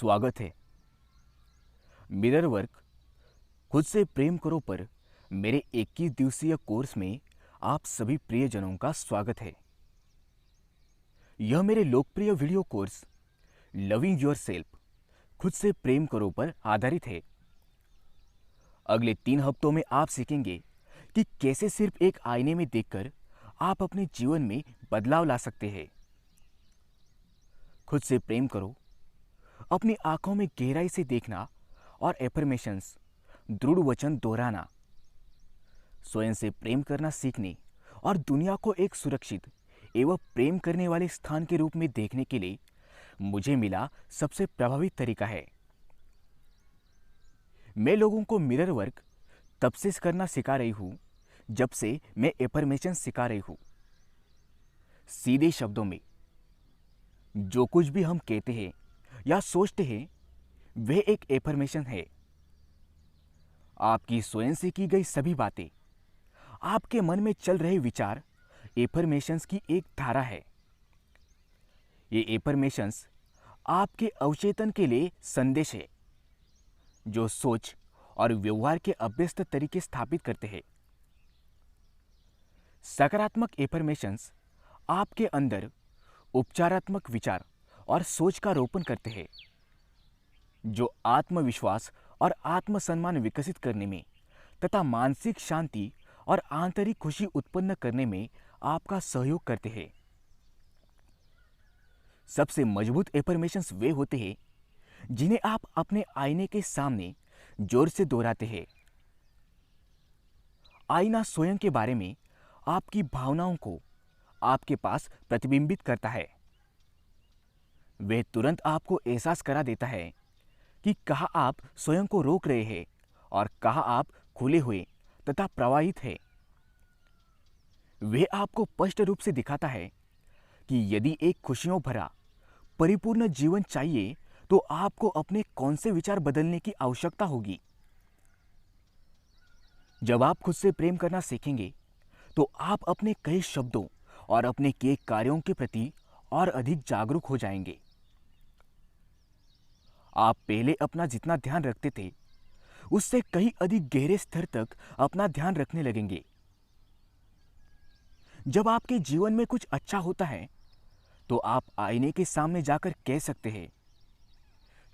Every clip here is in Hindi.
स्वागत है। मिरर वर्क खुद से प्रेम करो पर मेरे 21 दिवसीय कोर्स में आप सभी प्रियजनों का स्वागत है। यह मेरे लोकप्रिय video course loving your self खुद से प्रेम करो पर आधारित है। अगले 3 हफ्तों में आप सीखेंगे कि कैसे सिर्फ एक आईने में देखकर आप अपने जीवन में बदलाव ला सकते हैं। खुद से प्रेम करो, अपनी आंखों में गहराई से देखना और एफर्मेशंस दृढ़ वचन दोहराना, स्वयं से प्रेम करना सीखने और दुनिया को एक सुरक्षित एवं प्रेम करने वाले स्थान के रूप में देखने के लिए मुझे मिला सबसे प्रभावी तरीका है। मैं लोगों को मिरर वर्क तब से करना सिखा रही हूं जब से मैं एफर्मेशन सिखा रही हूं। सीधे शब्दों में जो कुछ भी हम कहते हैं या सोचते हैं वह एक एफर्मेशन है। आपकी स्वयं से की गई सभी बातें, आपके मन में चल रहे विचार एफर्मेशंस की एक धारा है। ये एफर्मेशंस आपके अवचेतन के लिए संदेश है जो सोच और व्यवहार के अभ्यस्त तरीके स्थापित करते हैं। सकारात्मक एफर्मेशंस आपके अंदर उपचारात्मक विचार और सोच का रोपण करते हैं जो आत्मविश्वास और आत्मसम्मान विकसित करने में तथा मानसिक शांति और आंतरिक खुशी उत्पन्न करने में आपका सहयोग करते हैं। सबसे मजबूत एफर्मेशंस वे होते हैं जिन्हें आप अपने आईने के सामने जोर से दोहराते हैं। आईना स्वयं के बारे में आपकी भावनाओं को आपके पास प्रतिबिंबित करता है। वह तुरंत आपको एहसास करा देता है कि कहाँ आप स्वयं को रोक रहे हैं और कहाँ आप खुले हुए तथा प्रवाहित हैं। वह आपको स्पष्ट रूप से दिखाता है कि यदि एक खुशियों भरा परिपूर्ण जीवन चाहिए तो आपको अपने कौन से विचार बदलने की आवश्यकता होगी। जब आप खुद से प्रेम करना सीखेंगे तो आप अपने कई शब्दों और अपने किए कार्यों के प्रति और अधिक जागरूक हो जाएंगे। आप पहले अपना जितना ध्यान रखते थे उससे कहीं अधिक गहरे स्तर तक अपना ध्यान रखने लगेंगे। जब आपके जीवन में कुछ अच्छा होता है तो आप आईने के सामने जाकर कह सकते हैं,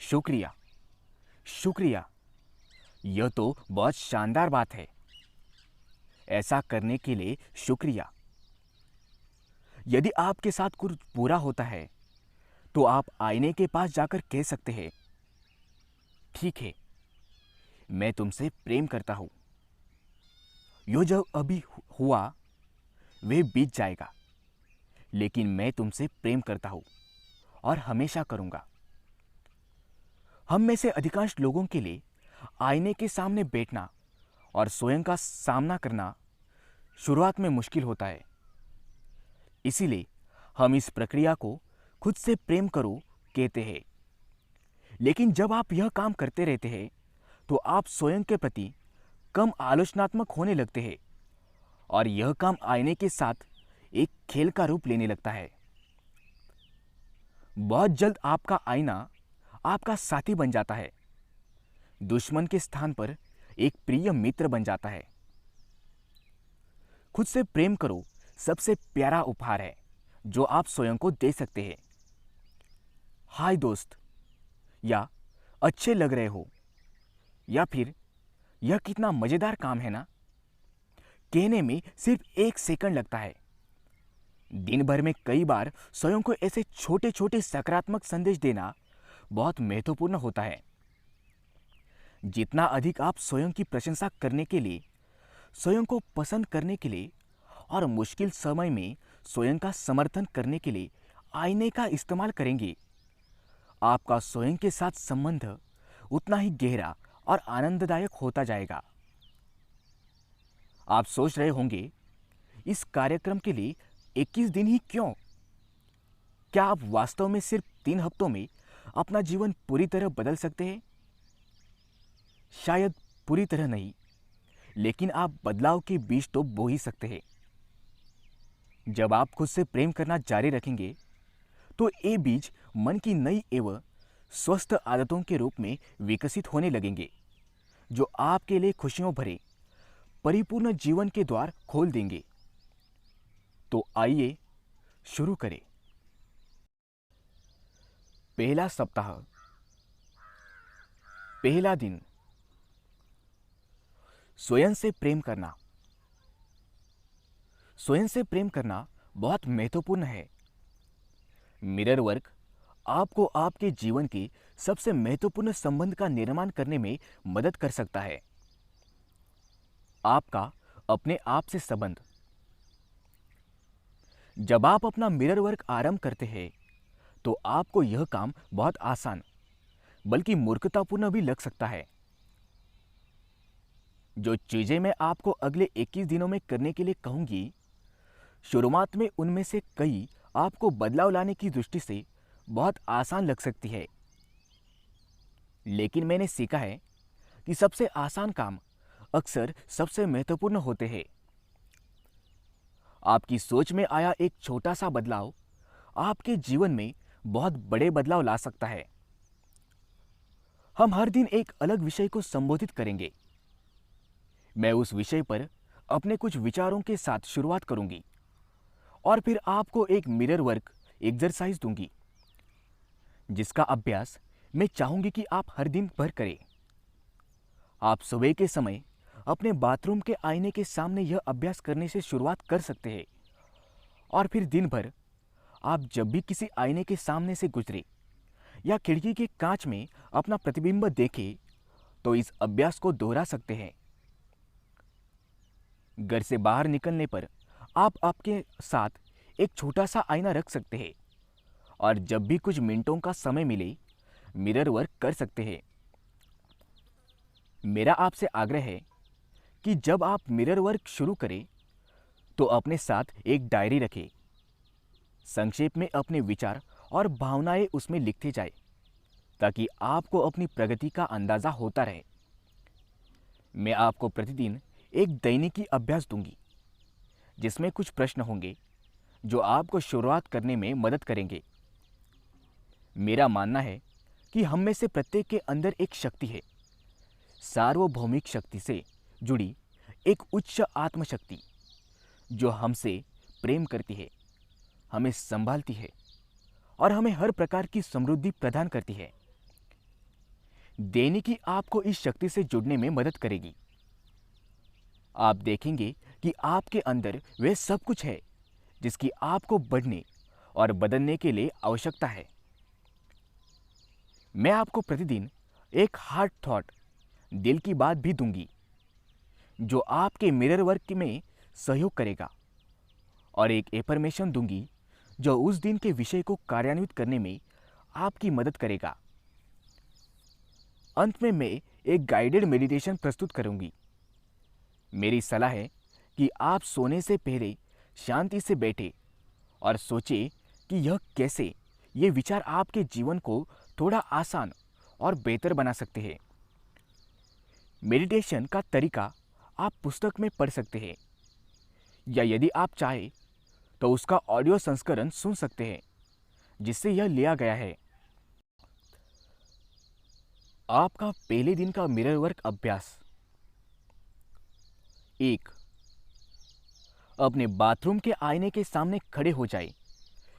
शुक्रिया, शुक्रिया, यह तो बहुत शानदार बात है। ऐसा करने के लिए शुक्रिया। यदि आपके साथ कुछ बुरा होता है तो आप आईने के पास जाकर कह सकते हैं, ठीक है, मैं तुमसे प्रेम करता हूं। यो जो अभी हुआ वह बीत जाएगा, लेकिन मैं तुमसे प्रेम करता हूं और हमेशा करूंगा। हम में से अधिकांश लोगों के लिए आईने के सामने बैठना और स्वयं का सामना करना शुरुआत में मुश्किल होता है। इसीलिए हम इस प्रक्रिया को खुद से प्रेम करो कहते हैं। लेकिन जब आप यह काम करते रहते हैं तो आप स्वयं के प्रति कम आलोचनात्मक होने लगते हैं और यह काम आईने के साथ एक खेल का रूप लेने लगता है। बहुत जल्द आपका आईना आपका साथी बन जाता है, दुश्मन के स्थान पर एक प्रिय मित्र बन जाता है। खुद से प्रेम करो सबसे प्यारा उपहार है जो आप स्वयं को दे सकते हैं। हाय दोस्त, या अच्छे लग रहे हो, या फिर यह कितना मजेदार काम है ना, कहने में सिर्फ 1 सेकंड लगता है। दिन भर में कई बार स्वयं को ऐसे छोटे छोटे सकारात्मक संदेश देना बहुत महत्वपूर्ण होता है। जितना अधिक आप स्वयं की प्रशंसा करने के लिए, स्वयं को पसंद करने के लिए और मुश्किल समय में स्वयं का समर्थन करने के लिए आईने का इस्तेमाल करेंगे, आपका स्वयं के साथ संबंध उतना ही गहरा और आनंददायक होता जाएगा। आप सोच रहे होंगे, इस कार्यक्रम के लिए 21 दिन ही क्यों? क्या आप वास्तव में सिर्फ 3 हफ्तों में अपना जीवन पूरी तरह बदल सकते हैं? शायद पूरी तरह नहीं, लेकिन आप बदलाव के बीज तो बो ही सकते हैं। जब आप खुद से प्रेम करना जारी रखेंगे तो ये बीज मन की नई एवं स्वस्थ आदतों के रूप में विकसित होने लगेंगे, जो आपके लिए खुशियों भरे परिपूर्ण जीवन के द्वार खोल देंगे। तो आइए शुरू करें। पहला सप्ताह, पहला दिन, स्वयं से प्रेम करना। स्वयं से प्रेम करना बहुत महत्वपूर्ण है। मिरर वर्क आपको आपके जीवन के सबसे महत्वपूर्ण संबंध का निर्माण करने में मदद कर सकता है। आपका अपने आप से संबंध। जब आप अपना मिरर वर्क आरंभ करते हैं तो आपको यह काम बहुत आसान बल्कि मूर्खतापूर्ण भी लग सकता है। जो चीजें मैं आपको अगले 21 दिनों में करने के लिए कहूंगी, शुरुआत में उनमें से कई आपको बदलाव लाने की दृष्टि से बहुत आसान लग सकती है, लेकिन मैंने सीखा है कि सबसे आसान काम अक्सर सबसे महत्वपूर्ण होते हैं। आपकी सोच में आया एक छोटा सा बदलाव आपके जीवन में बहुत बड़े बदलाव ला सकता है। हम हर दिन एक अलग विषय को संबोधित करेंगे। मैं उस विषय पर अपने कुछ विचारों के साथ शुरुआत करूंगी और फिर आपको एक मिरर वर्क एक्सरसाइज दूंगी, जिसका अभ्यास मैं चाहूंगी कि आप हर दिन भर करें। आप सुबह के समय अपने बाथरूम के आईने के सामने यह अभ्यास करने से शुरुआत कर सकते हैं और फिर दिन भर आप जब भी किसी आईने के सामने से गुजरे या खिड़की के कांच में अपना प्रतिबिंब देखें तो इस अभ्यास को दोहरा सकते हैं। घर से बाहर निकलने पर आप आपके साथ एक छोटा सा आईना रख सकते हैं और जब भी कुछ मिनटों का समय मिले मिरर वर्क कर सकते हैं। मेरा आपसे आग्रह है कि जब आप मिरर वर्क शुरू करें तो अपने साथ एक डायरी रखें। संक्षेप में अपने विचार और भावनाएं उसमें लिखते जाएं, ताकि आपको अपनी प्रगति का अंदाजा होता रहे। मैं आपको प्रतिदिन एक दैनिकी अभ्यास दूंगी, जिसमें कुछ प्रश्न होंगे जो आपको शुरुआत करने में मदद करेंगे। मेरा मानना है कि हम में से प्रत्येक के अंदर एक शक्ति है, सार्वभौमिक शक्ति से जुड़ी एक उच्च आत्मशक्ति, जो हमसे प्रेम करती है, हमें संभालती है और हमें हर प्रकार की समृद्धि प्रदान करती है। दैनिकी आपको इस शक्ति से जुड़ने में मदद करेगी। आप देखेंगे कि आपके अंदर वह सब कुछ है जिसकी आपको बढ़ने और बदलने के लिए आवश्यकता है। मैं आपको प्रतिदिन एक हार्ट थॉट, दिल की बात भी दूंगी, जो आपके मिरर वर्क में सहयोग करेगा, और एक एफर्मेशन दूंगी जो उस दिन के विषय को कार्यान्वित करने में आपकी मदद करेगा। अंत में मैं एक गाइडेड मेडिटेशन प्रस्तुत करूंगी। मेरी सलाह है कि आप सोने से पहले शांति से बैठे और सोचें कि यह कैसे ये विचार आपके जीवन को थोड़ा आसान और बेहतर बना सकते हैं। मेडिटेशन का तरीका आप पुस्तक में पढ़ सकते हैं, या यदि आप चाहें तो उसका ऑडियो संस्करण सुन सकते हैं जिससे यह लिया गया है। आपका पहले दिन का मिरर वर्क अभ्यास। 1. अपने बाथरूम के आईने के सामने खड़े हो जाए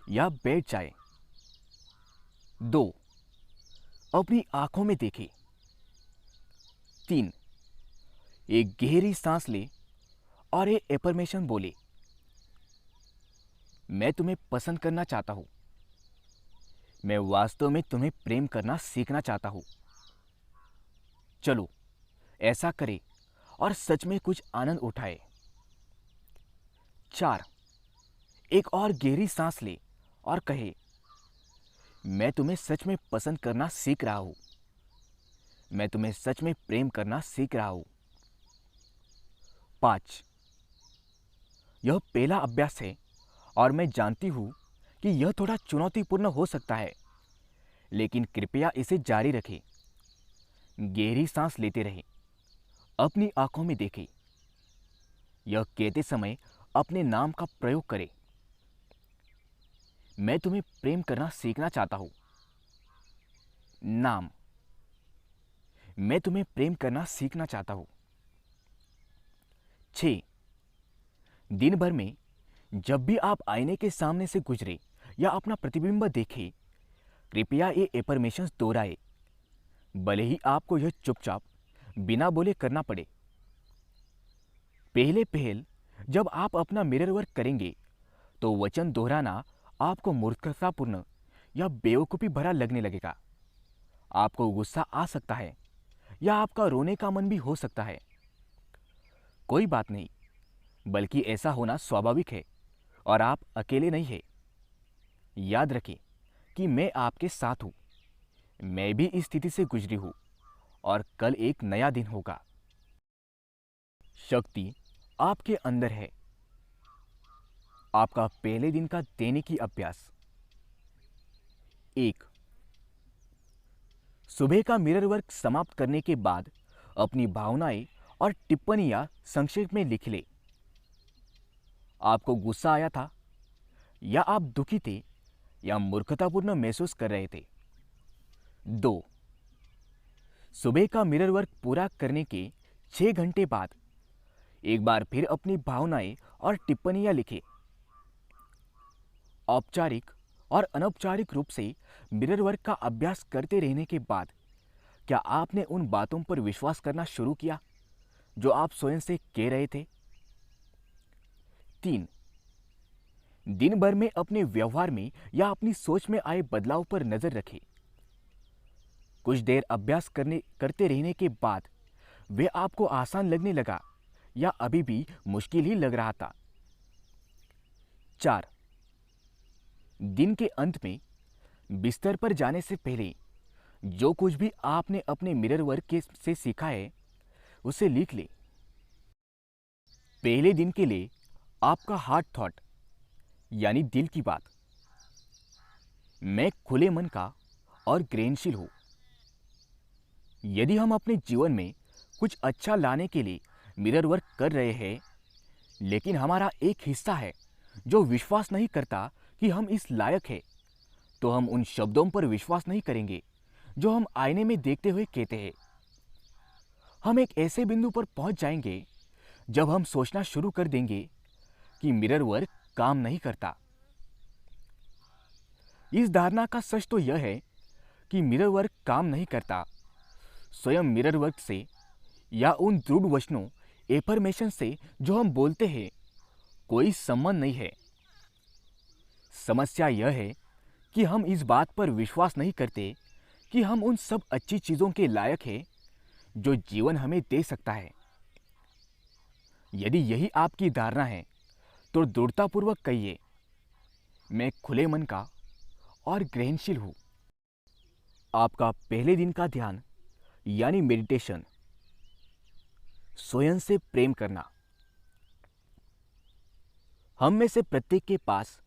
या बैठ जाए। 2. अपनी आंखों में देखें। 3. एक गहरी सांस ले और एक एफर्मेशन बोले, मैं तुम्हें पसंद करना चाहता हूं। मैं वास्तव में तुम्हें प्रेम करना सीखना चाहता हूं। चलो ऐसा करें और सच में कुछ आनंद उठाए। 4. एक और गहरी सांस ले और कहे, मैं तुम्हें सच में पसंद करना सीख रहा हूं। मैं तुम्हें सच में प्रेम करना सीख रहा हूं। 5. यह पहला अभ्यास है और मैं जानती हूं कि यह थोड़ा चुनौतीपूर्ण हो सकता है, लेकिन कृपया इसे जारी रखें। गहरी सांस लेते रहें, अपनी आंखों में देखें। यह कहते समय अपने नाम का प्रयोग करें, मैं तुम्हें प्रेम करना सीखना चाहता हूं। नाम। मैं तुम्हें प्रेम करना सीखना चाहता हूं। 6. दिन भर में जब भी आप आईने के सामने से गुजरे या अपना प्रतिबिंब देखें, कृपया ये एफर्मेशंस दोहराए, भले ही आपको यह चुपचाप बिना बोले करना पड़े। पहले पहल जब आप अपना मिरर वर्क करेंगे तो वचन दोहराना आपको मूर्खतापूर्ण या बेवकूफ़ी भरा लगने लगेगा। आपको गुस्सा आ सकता है या आपका रोने का मन भी हो सकता है। कोई बात नहीं, बल्कि ऐसा होना स्वाभाविक है और आप अकेले नहीं हैं। याद रखें कि मैं आपके साथ हूं। मैं भी इस स्थिति से गुजरी हूं और कल एक नया दिन होगा। शक्ति आपके अंदर है। आपका पहले दिन का दैनिकी अभ्यास। 1. सुबह का मिरर वर्क समाप्त करने के बाद अपनी भावनाएं और टिप्पणियां संक्षेप में लिख ले। आपको गुस्सा आया था, या आप दुखी थे, या मूर्खतापूर्ण महसूस कर रहे थे। 2. सुबह का मिरर वर्क पूरा करने के 6 घंटे बाद एक बार फिर अपनी भावनाएं और टिप्पणियां लिखें। औपचारिक और अनौपचारिक रूप से मिरर वर्क का अभ्यास करते रहने के बाद क्या आपने उन बातों पर विश्वास करना शुरू किया जो आप स्वयं से कह रहे थे? 3. दिन भर में अपने व्यवहार में या अपनी सोच में आए बदलाव पर नजर रखें। कुछ देर अभ्यास करते रहने के बाद वे आपको आसान लगने लगा या अभी भी मुश्किल ही लग रहा था। 4. दिन के अंत में बिस्तर पर जाने से पहले जो कुछ भी आपने अपने मिरर वर्क से सीखा है उसे लिख ले। पहले दिन के लिए आपका हार्ट थॉट यानी दिल की बात। मैं खुले मन का और ग्रहणशील हूं। यदि हम अपने जीवन में कुछ अच्छा लाने के लिए मिरर वर्क कर रहे हैं, लेकिन हमारा एक हिस्सा है जो विश्वास नहीं करता कि हम इस लायक हैं, तो हम उन शब्दों पर विश्वास नहीं करेंगे जो हम आईने में देखते हुए कहते हैं। हम एक ऐसे बिंदु पर पहुंच जाएंगे जब हम सोचना शुरू कर देंगे कि मिरर वर्क काम नहीं करता। इस धारणा का सच तो यह है कि मिरर वर्क काम नहीं करता स्वयं मिरर वर्क से या उन दृढ़ वचनों एफर्मेशन से जो हम बोलते हैं कोई संबंध नहीं है। समस्या यह है कि हम इस बात पर विश्वास नहीं करते कि हम उन सब अच्छी चीजों के लायक हैं जो जीवन हमें दे सकता है। यदि यही आपकी धारणा है तो दृढ़तापूर्वक कहिए, मैं खुले मन का और ग्रहणशील हूं। आपका पहले दिन का ध्यान यानी मेडिटेशन। स्वयं से प्रेम करना। हम में से प्रत्येक के पास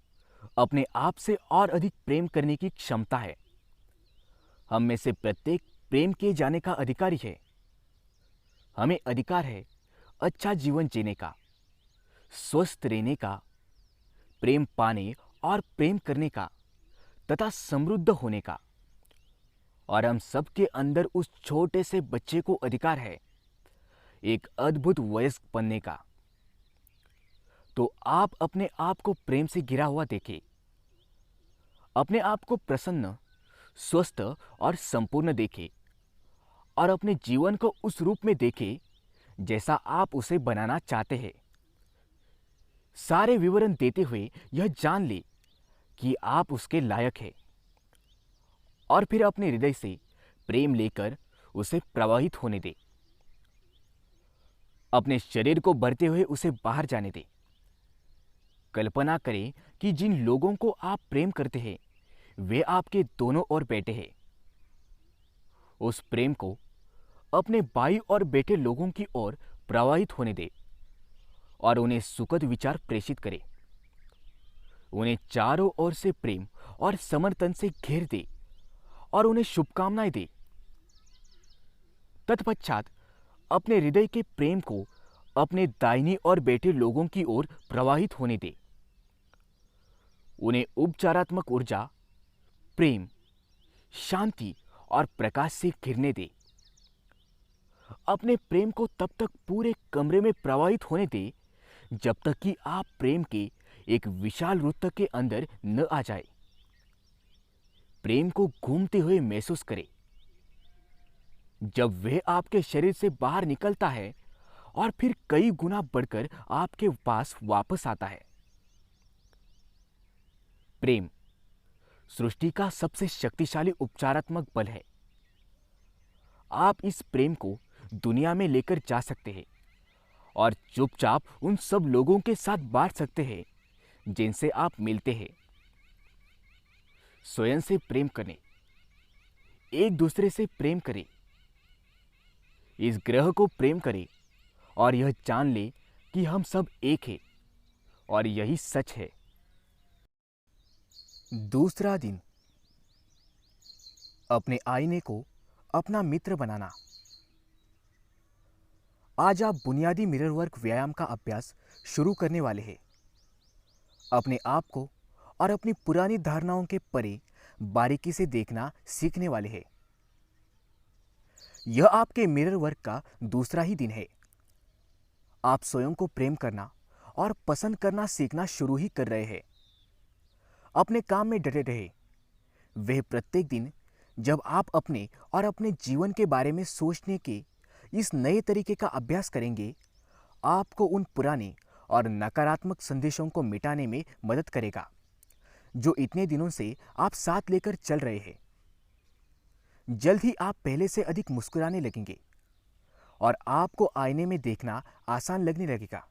अपने आप से और अधिक प्रेम करने की क्षमता है। हम में से प्रत्येक प्रेम किए जाने का अधिकारी है। हमें अधिकार है अच्छा जीवन जीने का, स्वस्थ रहने का, प्रेम पाने और प्रेम करने का तथा समृद्ध होने का। और हम सबके अंदर उस छोटे से बच्चे को अधिकार है एक अद्भुत वयस्क बनने का। तो आप अपने आप को प्रेम से घिरा हुआ देखें। अपने आप को प्रसन्न, स्वस्थ और संपूर्ण देखें और अपने जीवन को उस रूप में देखें जैसा आप उसे बनाना चाहते हैं। सारे विवरण देते हुए यह जान ले कि आप उसके लायक हैं और फिर अपने हृदय से प्रेम लेकर उसे प्रवाहित होने दें। अपने शरीर को भरते हुए उसे बाहर जाने दें। कल्पना करें कि जिन लोगों को आप प्रेम करते हैं वे आपके दोनों ओर बैठे हैं। उस प्रेम को अपने बाईं ओर बैठे लोगों की ओर प्रवाहित होने दें और उन्हें सुखद विचार प्रेषित करें। उन्हें चारों ओर से प्रेम और समर्थन से घेर दे और उन्हें शुभकामनाएं दे। तत्पश्चात अपने हृदय के प्रेम को अपने दाहिनी ओर बैठे लोगों की ओर प्रवाहित होने दे। उन्हें उपचारात्मक ऊर्जा, प्रेम, शांति और प्रकाश से घिरने दे। अपने प्रेम को तब तक पूरे कमरे में प्रवाहित होने दे जब तक कि आप प्रेम के एक विशाल वृत्त के अंदर न आ जाए। प्रेम को घूमते हुए महसूस करें। जब वह आपके शरीर से बाहर निकलता है और फिर कई गुना बढ़कर आपके पास वापस आता है। प्रेम सृष्टि का सबसे शक्तिशाली उपचारात्मक बल है। आप इस प्रेम को दुनिया में लेकर जा सकते हैं और चुपचाप उन सब लोगों के साथ बांट सकते हैं जिनसे आप मिलते हैं। स्वयं से प्रेम करें, एक दूसरे से प्रेम करें, इस ग्रह को प्रेम करें और यह जान ले कि हम सब एक हैं और यही सच है। दूसरा दिन, अपने आईने को अपना मित्र बनाना। आज आप बुनियादी मिरर वर्क व्यायाम का अभ्यास शुरू करने वाले हैं। अपने आप को और अपनी पुरानी धारणाओं के परे बारीकी से देखना सीखने वाले हैं। यह आपके मिरर वर्क का दूसरा ही दिन है। आप स्वयं को प्रेम करना और पसंद करना सीखना शुरू ही कर रहे हैं। अपने काम में डटे रहे। वह प्रत्येक दिन जब आप अपने और अपने जीवन के बारे में सोचने के इस नए तरीके का अभ्यास करेंगे, आपको उन पुराने और नकारात्मक संदेशों को मिटाने में मदद करेगा जो इतने दिनों से आप साथ लेकर चल रहे हैं। जल्द ही आप पहले से अधिक मुस्कुराने लगेंगे और आपको आईने में देखना आसान लगने लगेगा।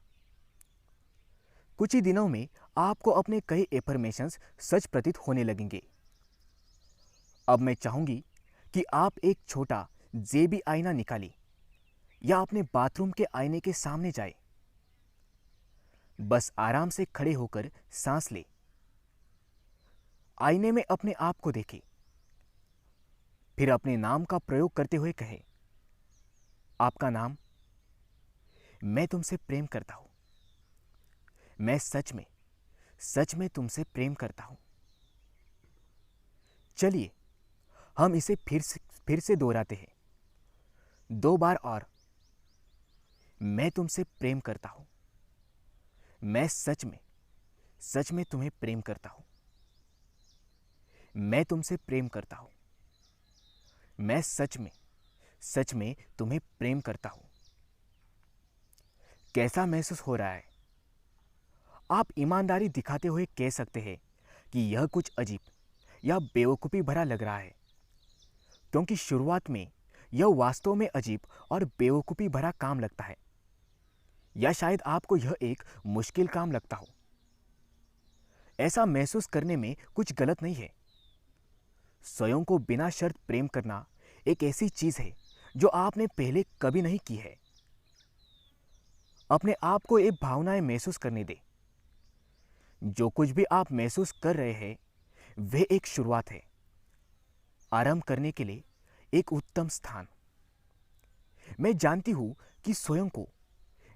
कुछ ही दिनों में आपको अपने कई एफर्मेशंस सच प्रतीत होने लगेंगे। अब मैं चाहूंगी कि आप एक छोटा जेबी आईना निकालें या अपने बाथरूम के आईने के सामने जाएं। बस आराम से खड़े होकर सांस लें। आईने में अपने आप को देखें। फिर अपने नाम का प्रयोग करते हुए कहें, आपका नाम। मैं तुमसे प्रेम करता हूं। मैं सच में तुमसे प्रेम करता हूं। चलिए हम इसे फिर से दोहराते हैं। 2 बार और। मैं तुमसे प्रेम करता हूं। मैं सच में तुम्हें प्रेम करता हूं। मैं तुमसे प्रेम करता हूं। मैं सच में तुम्हें प्रेम करता हूं। कैसा महसूस हो रहा है? आप ईमानदारी दिखाते हुए कह सकते हैं कि यह कुछ अजीब या बेवकूफ़ी भरा लग रहा है, क्योंकि शुरुआत में यह वास्तव में अजीब और बेवकूफ़ी भरा काम लगता है, या शायद आपको यह एक मुश्किल काम लगता हो। ऐसा महसूस करने में कुछ गलत नहीं है। स्वयं को बिना शर्त प्रेम करना एक ऐसी चीज है जो आपने पहले कभी नहीं की है। अपने आप को ये भावनाएं महसूस करने दें। जो कुछ भी आप महसूस कर रहे हैं वह एक शुरुआत है। आरंभ करने के लिए एक उत्तम स्थान। मैं जानती हूं कि स्वयं को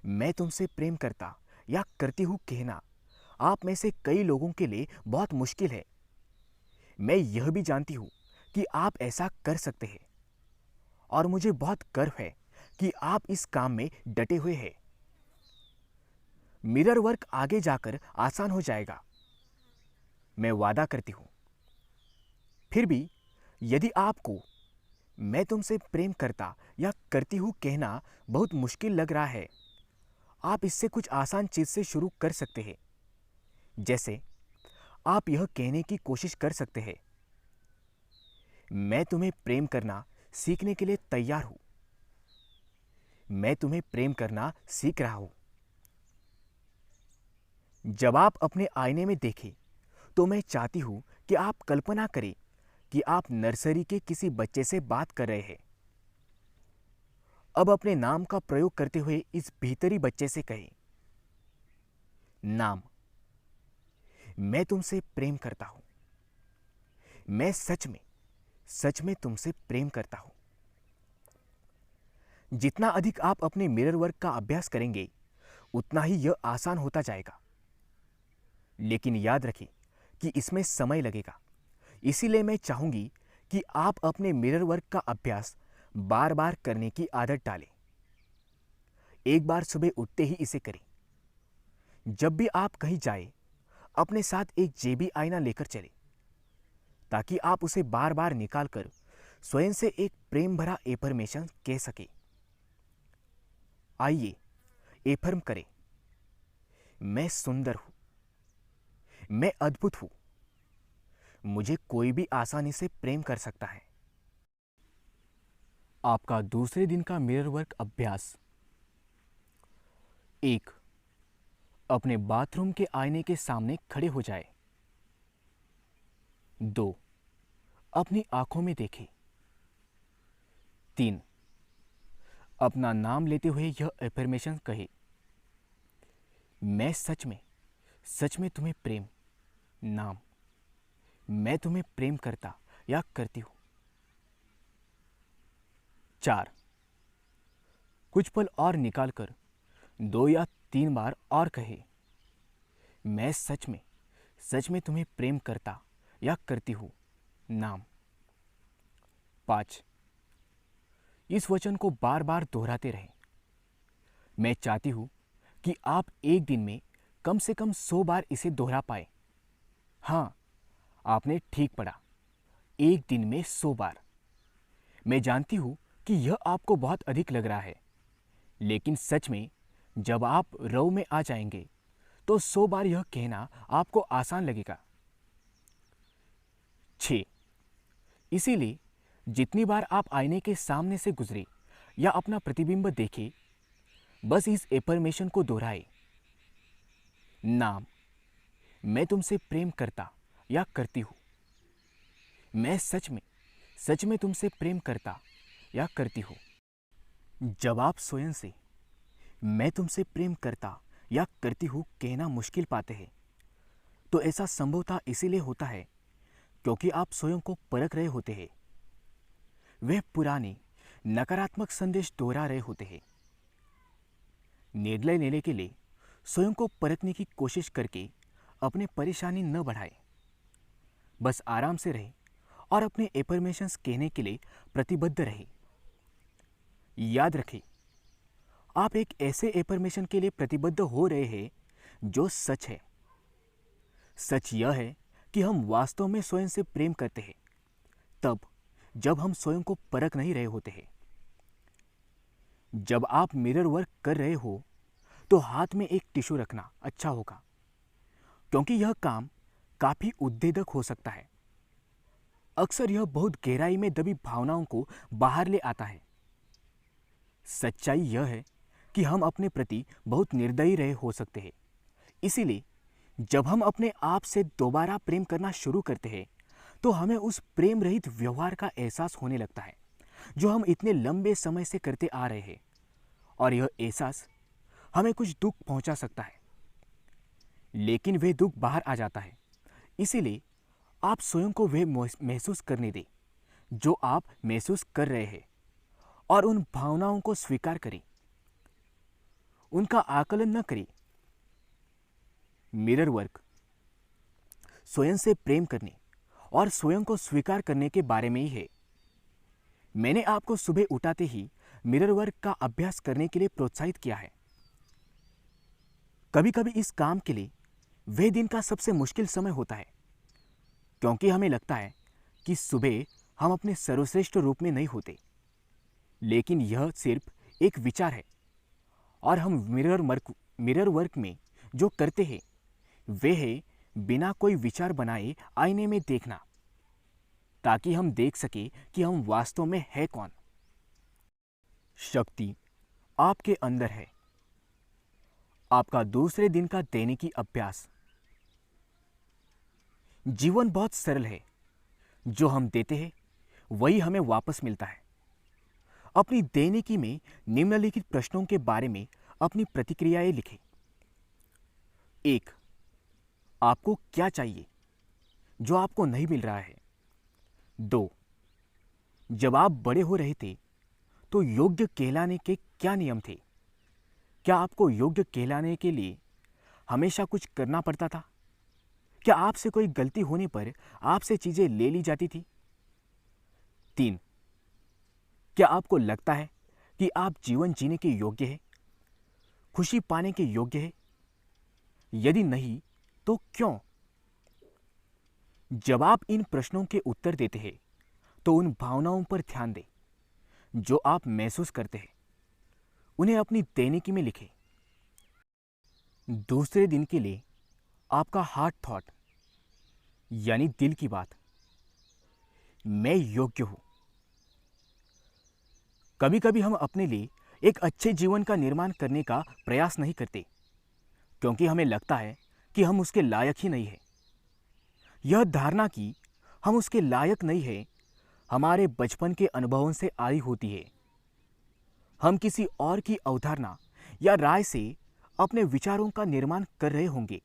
मैं तुमसे प्रेम करता या करती हूं कहना आप में से कई लोगों के लिए बहुत मुश्किल है। मैं यह भी जानती हूं कि आप ऐसा कर सकते हैं और मुझे बहुत गर्व है कि आप इस काम में डटे हुए हैं। मिरर वर्क आगे जाकर आसान हो जाएगा, मैं वादा करती हूं। फिर भी यदि आपको मैं तुमसे प्रेम करता या करती हूं कहना बहुत मुश्किल लग रहा है, आप इससे कुछ आसान चीज से शुरू कर सकते हैं। जैसे आप यह कहने की कोशिश कर सकते हैं, मैं तुम्हें प्रेम करना सीखने के लिए तैयार हूं। मैं तुम्हें प्रेम करना सीख रहा हूं। जब आप अपने आईने में देखें तो मैं चाहती हूं कि आप कल्पना करें कि आप नर्सरी के किसी बच्चे से बात कर रहे हैं। अब अपने नाम का प्रयोग करते हुए इस भीतरी बच्चे से कहें, नाम। मैं तुमसे प्रेम करता हूं। मैं सच में तुमसे प्रेम करता हूं। जितना अधिक आप अपने मिरर वर्क का अभ्यास करेंगे उतना ही यह आसान होता जाएगा। लेकिन याद रखें कि इसमें समय लगेगा। इसीलिए मैं चाहूंगी कि आप अपने मिरर वर्क का अभ्यास बार बार करने की आदत डालें। एक बार सुबह उठते ही इसे करें। जब भी आप कहीं जाएं, अपने साथ एक जेबी आईना लेकर चलें, ताकि आप उसे बार बार निकाल कर स्वयं से एक प्रेम भरा एफर्मेशन कह सके। आइए एफर्म करें, मैं सुंदर हूं, मैं अद्भुत हूं, मुझे कोई भी आसानी से प्रेम कर सकता है। आपका दूसरे दिन का मिरर वर्क अभ्यास। 1. अपने बाथरूम के आईने के सामने खड़े हो जाए। 2. अपनी आंखों में देखें। 3. अपना नाम लेते हुए यह एफर्मेशन कहे, मैं सच में तुम्हें प्रेम, नाम, मैं तुम्हें प्रेम करता या करती हूं। 4. कुछ पल और निकालकर 2 या 3 बार और कहे, मैं सच में तुम्हें प्रेम करता या करती हूं, नाम। 5. इस वचन को बार बार दोहराते रहें। मैं चाहती हूं कि आप एक दिन में कम से कम 100 बार इसे दोहरा पाए। हां, आपने ठीक पढ़ा, एक दिन में 100 बार। मैं जानती हूं कि यह आपको बहुत अधिक लग रहा है, लेकिन सच में जब आप रव में आ जाएंगे तो 100 बार यह कहना आपको आसान लगेगा। 6. इसीलिए जितनी बार आप आईने के सामने से गुजरे या अपना प्रतिबिंब देखें, बस इस एफर्मेशन को दोहराए, नाम, मैं तुमसे प्रेम करता या करती हूं, मैं सच में तुमसे प्रेम करता या करती हूं। जब आप स्वयं से मैं तुमसे प्रेम करता या करती हूं कहना मुश्किल पाते हैं, तो ऐसा संभवतः इसीलिए होता है क्योंकि आप स्वयं को परख रहे होते हैं। वे पुराने नकारात्मक संदेश दोहरा रहे होते हैं। निर्णय लेने के लिए स्वयं को परखने की कोशिश करके अपने परेशानी न बढ़ाएं। बस आराम से रहें और अपने एफर्मेशंस कहने के लिए प्रतिबद्ध रहें। याद रखें, आप एक ऐसे एफर्मेशन के लिए प्रतिबद्ध हो रहे हैं जो सच है। सच यह है कि हम वास्तव में स्वयं से प्रेम करते हैं तब जब हम स्वयं को परख नहीं रहे होते हैं। जब आप मिरर वर्क कर रहे हो तो हाथ में एक टिश्यू रखना अच्छा होगा, क्योंकि यह काम काफी उद्वेधक हो सकता है। अक्सर यह बहुत गहराई में दबी भावनाओं को बाहर ले आता है। सच्चाई यह है कि हम अपने प्रति बहुत निर्दयी रहे हो सकते हैं। इसीलिए जब हम अपने आप से दोबारा प्रेम करना शुरू करते हैं तो हमें उस प्रेम रहित व्यवहार का एहसास होने लगता है जो हम इतने लंबे समय से करते आ रहे हैं, और यह एहसास हमें कुछ दुख पहुंचा सकता है, लेकिन वह दुख बाहर आ जाता है। इसीलिए आप स्वयं को वह महसूस करने दें जो आप महसूस कर रहे हैं और उन भावनाओं को स्वीकार करें, उनका आकलन न करें। मिरर वर्क स्वयं से प्रेम करने और स्वयं को स्वीकार करने के बारे में ही है। मैंने आपको सुबह उठाते ही मिरर वर्क का अभ्यास करने के लिए प्रोत्साहित किया है। कभी कभी इस काम के लिए वह दिन का सबसे मुश्किल समय होता है, क्योंकि हमें लगता है कि सुबह हम अपने सर्वश्रेष्ठ रूप में नहीं होते। लेकिन यह सिर्फ एक विचार है, और हम मिरर वर्क में जो करते हैं वह है बिना कोई विचार बनाए आईने में देखना, ताकि हम देख सके कि हम वास्तव में है कौन। शक्ति आपके अंदर है। आपका दूसरे दिन का दैनिकी अभ्यास। जीवन बहुत सरल है। जो हम देते हैं वही हमें वापस मिलता है। अपनी दैनिकी में निम्नलिखित प्रश्नों के बारे में अपनी प्रतिक्रियाएं लिखें। 1. आपको क्या चाहिए जो आपको नहीं मिल रहा है? 2. जब आप बड़े हो रहे थे तो योग्य कहलाने के क्या नियम थे? क्या आपको योग्य कहलाने के लिए हमेशा कुछ करना पड़ता था? क्या आपसे कोई गलती होने पर आपसे चीजें ले ली जाती थी? 3। क्या आपको लगता है कि आप जीवन जीने के योग्य हैं, खुशी पाने के योग्य हैं? यदि नहीं, तो क्यों? जब आप इन प्रश्नों के उत्तर देते हैं, तो उन भावनाओं पर ध्यान दें जो आप महसूस करते हैं। उन्हें अपनी दैनिकी में लिखें। दूसरे दिन के लिए आपका हार्ट थॉट, यानी दिल की बात, मैं योग्य हूं। कभी कभी हम अपने लिए एक अच्छे जीवन का निर्माण करने का प्रयास नहीं करते, क्योंकि हमें लगता है कि हम उसके लायक ही नहीं हैं। यह धारणा कि हम उसके लायक नहीं हैं हमारे बचपन के अनुभवों से आई होती है। हम किसी और की अवधारणा या राय से अपने विचारों का निर्माण कर रहे होंगे,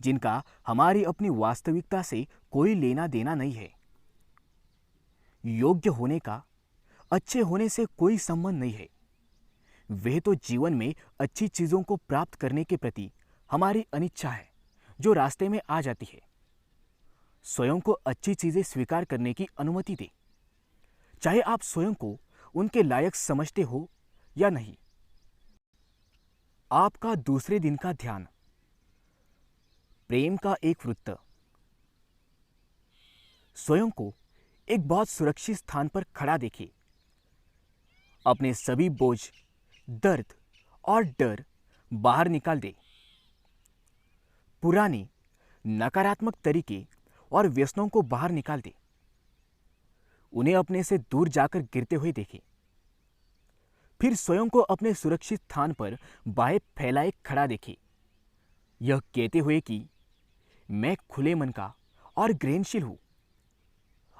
जिनका हमारी अपनी वास्तविकता से कोई लेना देना नहीं है। योग्य होने का अच्छे होने से कोई संबंध नहीं है। वह तो जीवन में अच्छी चीजों को प्राप्त करने के प्रति हमारी अनिच्छा है जो रास्ते में आ जाती है। स्वयं को अच्छी चीजें स्वीकार करने की अनुमति दे, चाहे आप स्वयं को उनके लायक समझते हो या नहीं। आपका दूसरे दिन का ध्यान, प्रेम का एक वृत्त। स्वयं को एक बहुत सुरक्षित स्थान पर खड़ा देखिए। अपने सभी बोझ, दर्द और डर बाहर निकाल दे। पुराने नकारात्मक तरीके और व्यसनों को बाहर निकाल दे। उन्हें अपने से दूर जाकर गिरते हुए देखें। फिर स्वयं को अपने सुरक्षित स्थान पर बाहें फैलाए खड़ा देखें, यह कहते हुए कि मैं खुले मन का और ग्रहणशील हूं।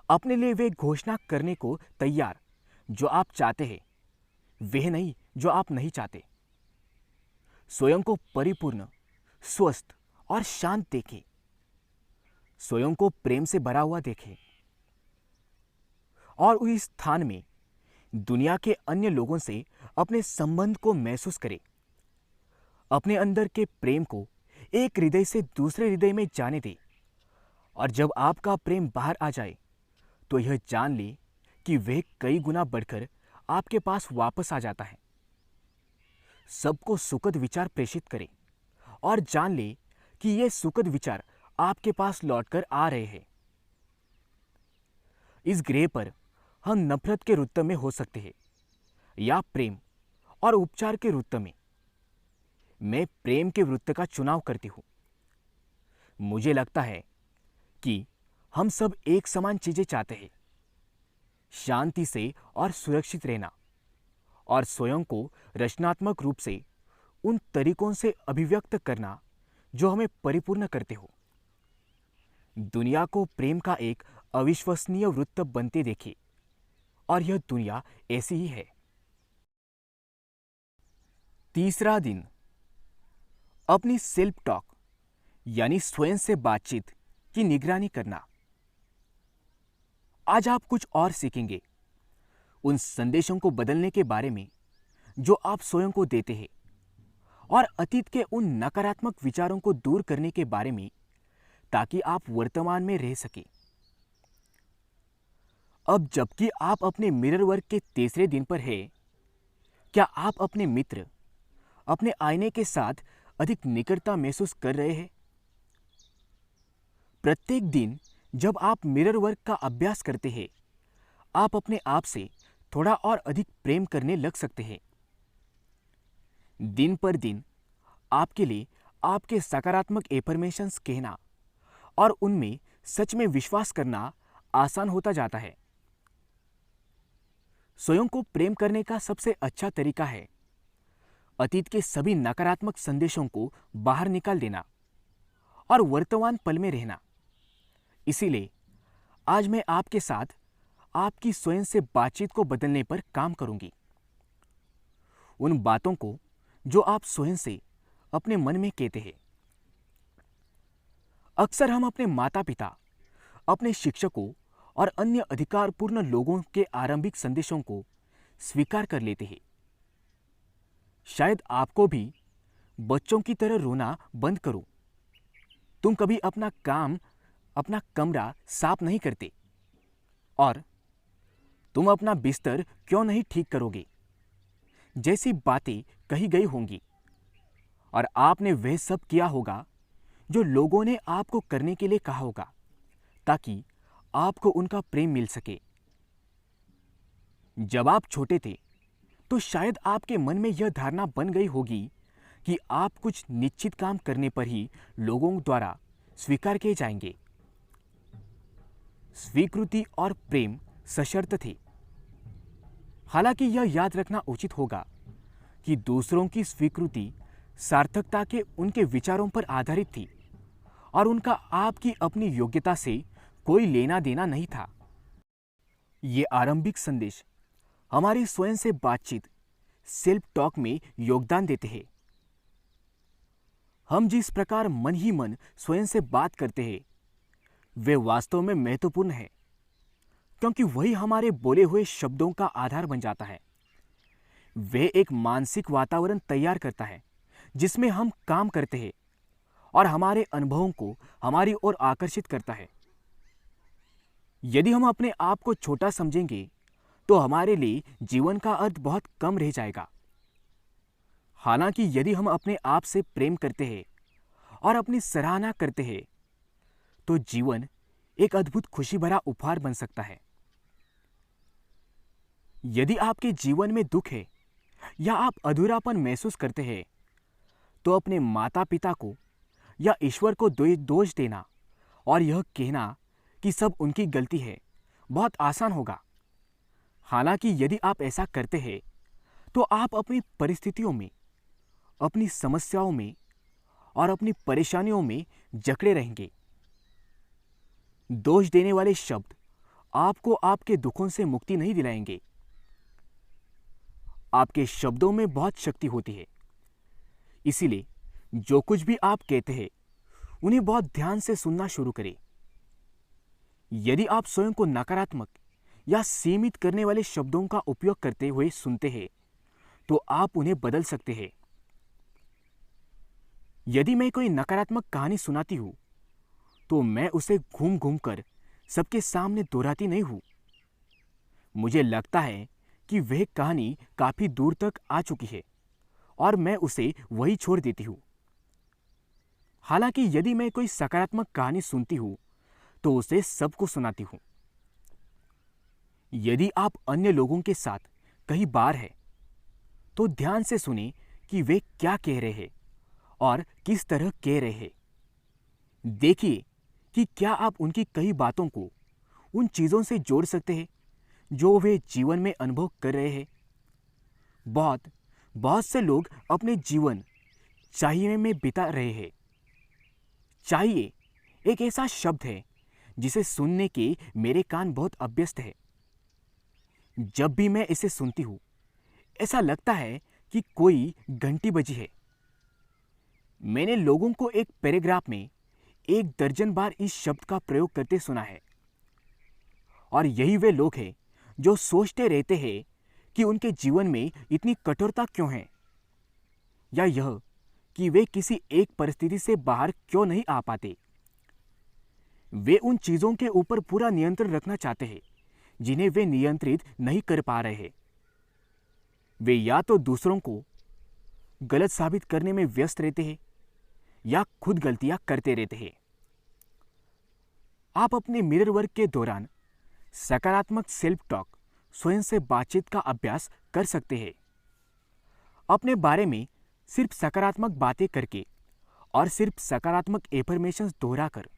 अपने लिए वे घोषणा करने को तैयार जो आप चाहते हैं, वह नहीं जो आप नहीं चाहते। स्वयं को परिपूर्ण, स्वस्थ और शांत देखें। स्वयं को प्रेम से भरा हुआ देखें और उस स्थान में दुनिया के अन्य लोगों से अपने संबंध को महसूस करें। अपने अंदर के प्रेम को एक हृदय से दूसरे हृदय में जाने दें, और जब आपका प्रेम बाहर आ जाए तो यह जान ले कि वह कई गुना बढ़कर आपके पास वापस आ जाता है। सबको सुखद विचार प्रेषित करें और जान ले कि ये सुखद विचार आपके पास लौटकर आ रहे हैं। इस ग्रह पर हम नफरत के रुत्त में हो सकते हैं या प्रेम और उपचार के रुत्त में। मैं प्रेम के वृत्त का चुनाव करती हूं। मुझे लगता है कि हम सब एक समान चीजें चाहते हैं, शांति से और सुरक्षित रहना, और स्वयं को रचनात्मक रूप से उन तरीकों से अभिव्यक्त करना जो हमें परिपूर्ण करते हो। दुनिया को प्रेम का एक अविश्वसनीय वृत्त बनते देखें, और यह दुनिया ऐसी ही है। तीसरा दिन, अपनी सेल्फ टॉक यानी स्वयं से बातचीत की निगरानी करना। आज आप कुछ और सीखेंगे उन संदेशों को बदलने के बारे में जो आप स्वयं को देते हैं, और अतीत के उन नकारात्मक विचारों को दूर करने के बारे में, ताकि आप वर्तमान में रह सके। अब जबकि आप अपने मिरर वर्क के तीसरे दिन पर हैं, क्या आप अपने मित्र, अपने आईने के साथ अधिक निकटता महसूस कर रहे हैं? प्रत्येक दिन जब आप मिरर वर्क का अभ्यास करते हैं, आप अपने आप से थोड़ा और अधिक प्रेम करने लग सकते हैं। दिन पर दिन आपके लिए आपके सकारात्मक एफर्मेशंस कहना और उनमें सच में विश्वास करना आसान होता जाता है। स्वयं को प्रेम करने का सबसे अच्छा तरीका है अतीत के सभी नकारात्मक संदेशों को बाहर निकाल देना और वर्तमान पल में रहना। इसीलिए आज मैं आपके साथ आपकी स्वयं से बातचीत को बदलने पर काम करूंगी। उन बातों को जो आप स्वयं से अपने मन में कहते हैं। अक्सर हम अपने माता पिता, अपने शिक्षकों और अन्य अधिकारपूर्ण लोगों के आरंभिक संदेशों को स्वीकार कर लेते हैं। शायद आपको भी बच्चों की तरह रोना बंद करो। तुम कभी अपना कमरा साफ नहीं करते, और तुम अपना बिस्तर क्यों नहीं ठीक करोगे, जैसी बातें कही गई होंगी। और आपने वह सब किया होगा जो लोगों ने आपको करने के लिए कहा होगा, ताकि आपको उनका प्रेम मिल सके। जब आप छोटे थे तो शायद आपके मन में यह धारणा बन गई होगी कि आप कुछ निश्चित काम करने पर ही लोगों द्वारा स्वीकार किए जाएंगे। स्वीकृति और प्रेम सशर्त थे। हालांकि यह याद रखना उचित होगा कि दूसरों की स्वीकृति सार्थकता के उनके विचारों पर आधारित थी और उनका आपकी अपनी योग्यता से कोई लेना देना नहीं था। ये आरंभिक संदेश हमारी स्वयं से बातचीत, सेल्फ टॉक में योगदान देते हैं। हम जिस प्रकार मन ही मन स्वयं से बात करते हैं, वे वास्तव में महत्वपूर्ण है, क्योंकि वही हमारे बोले हुए शब्दों का आधार बन जाता है। वे एक मानसिक वातावरण तैयार करता है जिसमें हम काम करते हैं और हमारे अनुभवों को हमारी ओर आकर्षित करता है। यदि हम अपने आप को छोटा समझेंगे तो हमारे लिए जीवन का अर्थ बहुत कम रह जाएगा। हालांकि यदि हम अपने आप से प्रेम करते हैं और अपनी सराहना करते हैं तो जीवन एक अद्भुत खुशी भरा उपहार बन सकता है। यदि आपके जीवन में दुख है या आप अधूरापन महसूस करते हैं तो अपने माता पिता को या ईश्वर को दोष देना और यह कहना कि सब उनकी गलती है बहुत आसान होगा। हालांकि यदि आप ऐसा करते हैं तो आप अपनी परिस्थितियों में, अपनी समस्याओं में और अपनी परेशानियों में जकड़े रहेंगे। दोष देने वाले शब्द आपको आपके दुखों से मुक्ति नहीं दिलाएंगे। आपके शब्दों में बहुत शक्ति होती है, इसीलिए जो कुछ भी आप कहते हैं उन्हें बहुत ध्यान से सुनना शुरू करें। यदि आप स्वयं को नकारात्मक या सीमित करने वाले शब्दों का उपयोग करते हुए सुनते हैं तो आप उन्हें बदल सकते हैं। यदि मैं कोई नकारात्मक कहानी सुनाती हूं तो मैं उसे घूम घूम कर सबके सामने दोहराती नहीं हूं। मुझे लगता है कि वह कहानी काफी दूर तक आ चुकी है और मैं उसे वही छोड़ देती हूं। हालांकि यदि मैं कोई सकारात्मक कहानी सुनती हूं तो उसे सबको सुनाती हूं। यदि आप अन्य लोगों के साथ कहीं बार हैं तो ध्यान से सुनें कि वे क्या कह रहे हैं और किस तरह कह रहे हैं। देखिए कि क्या आप उनकी कई बातों को उन चीजों से जोड़ सकते हैं जो वे जीवन में अनुभव कर रहे हैं। बहुत से लोग अपने जीवन चाहिए में बिता रहे हैं। चाहिए एक ऐसा शब्द है जिसे सुनने के मेरे कान बहुत अभ्यस्त है। जब भी मैं इसे सुनती हूं ऐसा लगता है कि कोई घंटी बजी है। मैंने लोगों को एक पैराग्राफ में 1 दर्जन बार इस शब्द का प्रयोग करते सुना है और यही वे लोग हैं जो सोचते रहते हैं कि उनके जीवन में इतनी कठोरता क्यों है, या यह कि वे किसी एक परिस्थिति से बाहर क्यों नहीं आ पाते। वे उन चीजों के ऊपर पूरा नियंत्रण रखना चाहते हैं जिन्हें वे नियंत्रित नहीं कर पा रहे हैं। वे या तो दूसरों को गलत साबित करने में व्यस्त रहते हैं या खुद गलतियां करते रहते हैं। आप अपने मिरर वर्क के दौरान सकारात्मक सेल्फ टॉक, स्वयं से बातचीत का अभ्यास कर सकते हैं। अपने बारे में सिर्फ सकारात्मक बातें करके और सिर्फ सकारात्मक एफर्मेशंस दोहराकर।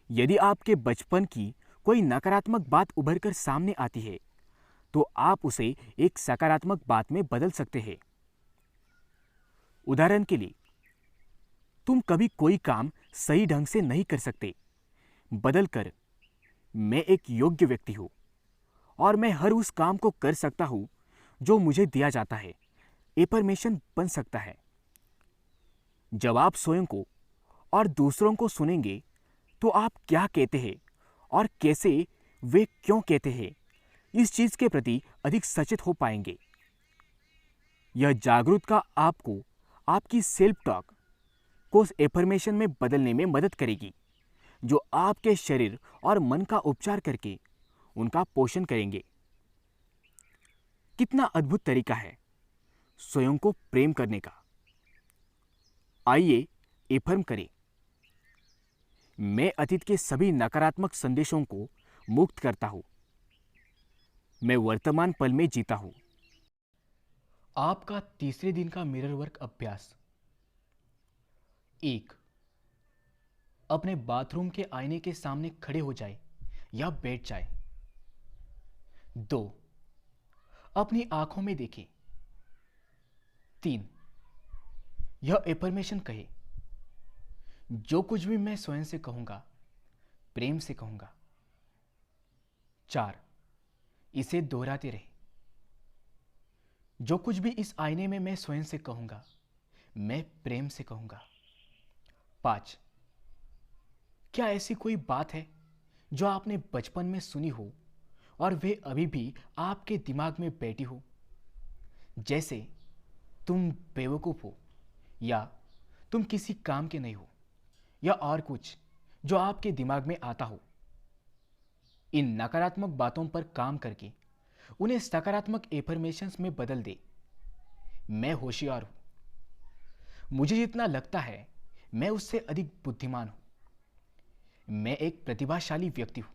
यदि आपके बचपन की कोई नकारात्मक बात उभर कर सामने आती है तो आप उसे एक सकारात्मक बात में बदल सकते हैं। उदाहरण के लिए, तुम कभी कोई काम सही ढंग से नहीं कर सकते, बदलकर मैं एक योग्य व्यक्ति हूं और मैं हर उस काम को कर सकता हूं जो मुझे दिया जाता है, एफर्मेशन बन सकता है। जब आप स्वयं को और दूसरों को सुनेंगे तो आप क्या कहते हैं और कैसे वे क्यों कहते हैं, इस चीज के प्रति अधिक सचेत हो पाएंगे। यह जागरूकता आपको आपकी सेल्फ टॉक को एफर्मेशन में बदलने में मदद करेगी, जो आपके शरीर और मन का उपचार करके उनका पोषण करेंगे। कितना अद्भुत तरीका है स्वयं को प्रेम करने का। आइए एफर्म करें, मैं अतीत के सभी नकारात्मक संदेशों को मुक्त करता हूं। मैं वर्तमान पल में जीता हूं। आपका तीसरे दिन का मिरर वर्क अभ्यास। 1. अपने बाथरूम के आईने के सामने खड़े हो जाए या बैठ जाए। 2. अपनी आंखों में देखें। 3. यह एफर्मेशन कहे, जो कुछ भी मैं स्वयं से कहूंगा प्रेम से कहूंगा। 4. इसे दोहराते रहे, जो कुछ भी इस आईने में मैं स्वयं से कहूंगा मैं प्रेम से कहूंगा। 5. क्या ऐसी कोई बात है जो आपने बचपन में सुनी हो और वे अभी भी आपके दिमाग में बैठी हो, जैसे तुम बेवकूफ हो या तुम किसी काम के नहीं हो या और कुछ जो आपके दिमाग में आता हो। इन नकारात्मक बातों पर काम करके उन्हें सकारात्मक एफर्मेशंस में बदल दे। मैं होशियार हूं, मुझे जितना लगता है मैं उससे अधिक बुद्धिमान हूं। मैं एक प्रतिभाशाली व्यक्ति हूं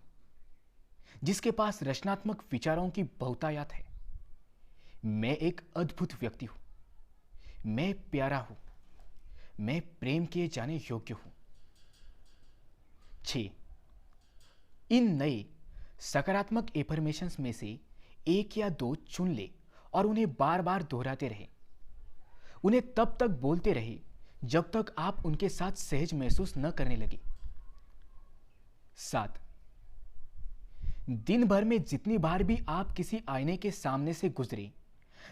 जिसके पास रचनात्मक विचारों की बहुतायत है। मैं एक अद्भुत व्यक्ति हूं, मैं प्यारा हूं, मैं प्रेम किए जाने योग्य हूं। 6. इन नए सकारात्मक एफर्मेशंस में से एक या दो चुन ले और उन्हें बार बार दोहराते रहे। उन्हें तब तक बोलते रहे जब तक आप उनके साथ सहज महसूस न करने लगे। 7. दिन भर में जितनी बार भी आप किसी आईने के सामने से गुजरे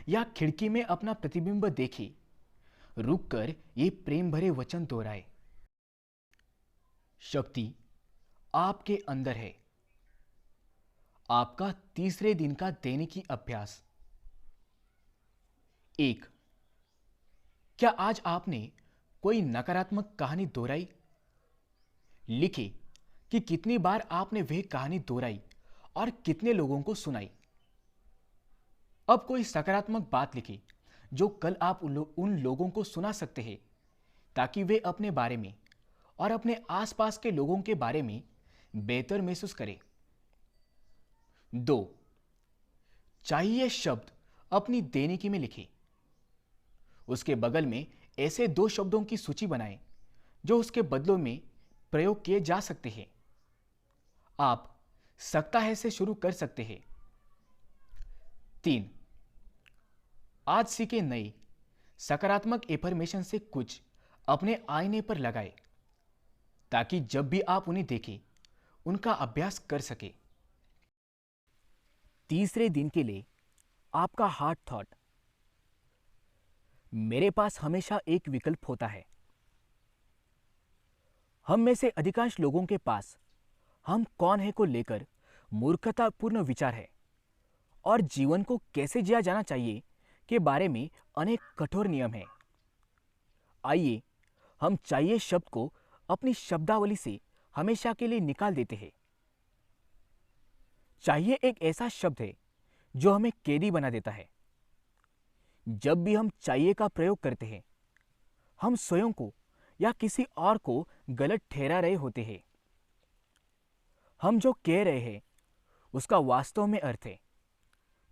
या खिड़की में अपना प्रतिबिंब देखे, रुककर ये प्रेम भरे वचन दोहराए। शक्ति आपके अंदर है। आपका तीसरे दिन का दैनिकी अभ्यास। 1. क्या आज आपने कोई नकारात्मक कहानी दोहराई? लिखे कि कितनी बार आपने वह कहानी दोहराई और कितने लोगों को सुनाई। अब कोई सकारात्मक बात लिखे जो कल आप उन लोगों को सुना सकते हैं, ताकि वे अपने बारे में और अपने आसपास के लोगों के बारे में बेहतर महसूस करें। 2. चाहिए शब्द अपनी दैनिकी में लिखें। उसके बगल में ऐसे 2 शब्दों की सूची बनाएं जो उसके बदलों में प्रयोग किए जा सकते हैं। आप सकता है से शुरू कर सकते हैं। 3. आज सीखे नए सकारात्मक एफर्मेशन से कुछ अपने आईने पर लगाएं, ताकि जब भी आप उन्हें देखें उनका अभ्यास कर सके। तीसरे दिन के लिए आपका हार्ट थॉट। मेरे पास हमेशा एक विकल्प होता है। हम में से अधिकांश लोगों के पास हम कौन है को लेकर मूर्खतापूर्ण विचार है और जीवन को कैसे जिया जाना चाहिए के बारे में अनेक कठोर नियम हैं। आइए हम चाहिए शब्द को अपनी शब्दावली से हमेशा के लिए निकाल देते हैं। चाहिए एक ऐसा शब्द है जो हमें कैदी बना देता है। जब भी हम चाहिए का प्रयोग करते हैं, हम स्वयं को या किसी और को गलत ठहरा रहे होते हैं। हम जो कह रहे हैं उसका वास्तव में अर्थ है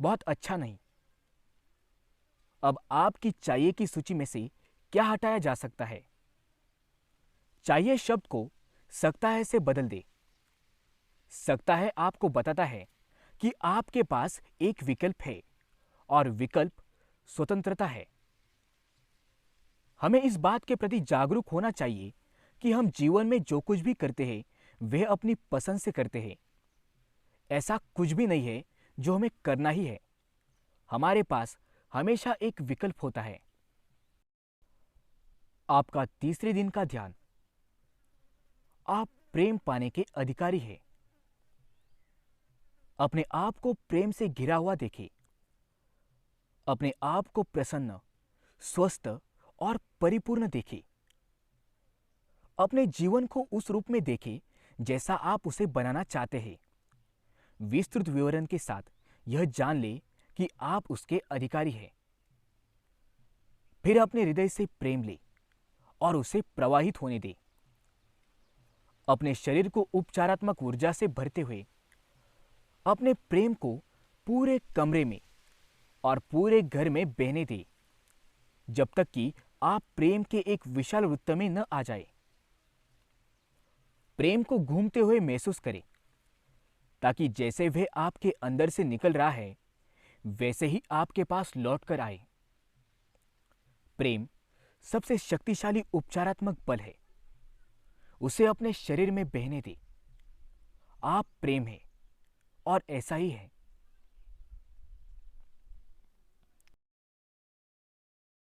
बहुत अच्छा नहीं। अब आपकी चाहिए की सूची में से क्या हटाया जा सकता है? चाहिए शब्द को सकता है से बदल दे। सकता है आपको बताता है कि आपके पास एक विकल्प है और विकल्प स्वतंत्रता है। हमें इस बात के प्रति जागरूक होना चाहिए कि हम जीवन में जो कुछ भी करते हैं वह अपनी पसंद से करते हैं। ऐसा कुछ भी नहीं है जो हमें करना ही है। हमारे पास हमेशा एक विकल्प होता है। आपका तीसरे दिन का ध्यान। आप प्रेम पाने के अधिकारी हैं। अपने आप को प्रेम से घिरा हुआ देखें। अपने आप को प्रसन्न, स्वस्थ और परिपूर्ण देखें। अपने जीवन को उस रूप में देखें जैसा आप उसे बनाना चाहते हैं। विस्तृत विवरण के साथ यह जान ले कि आप उसके अधिकारी हैं। फिर अपने हृदय से प्रेम ले और उसे प्रवाहित होने दे। अपने शरीर को उपचारात्मक ऊर्जा से भरते हुए अपने प्रेम को पूरे कमरे में और पूरे घर में बहने दे, जब तक कि आप प्रेम के एक विशाल वृत्त में न आ जाए। प्रेम को घूमते हुए महसूस करें, ताकि जैसे वह आपके अंदर से निकल रहा है वैसे ही आपके पास लौट कर आए। प्रेम सबसे शक्तिशाली उपचारात्मक बल है। उसे अपने शरीर में बहने दे। आप प्रेम है और ऐसा ही है।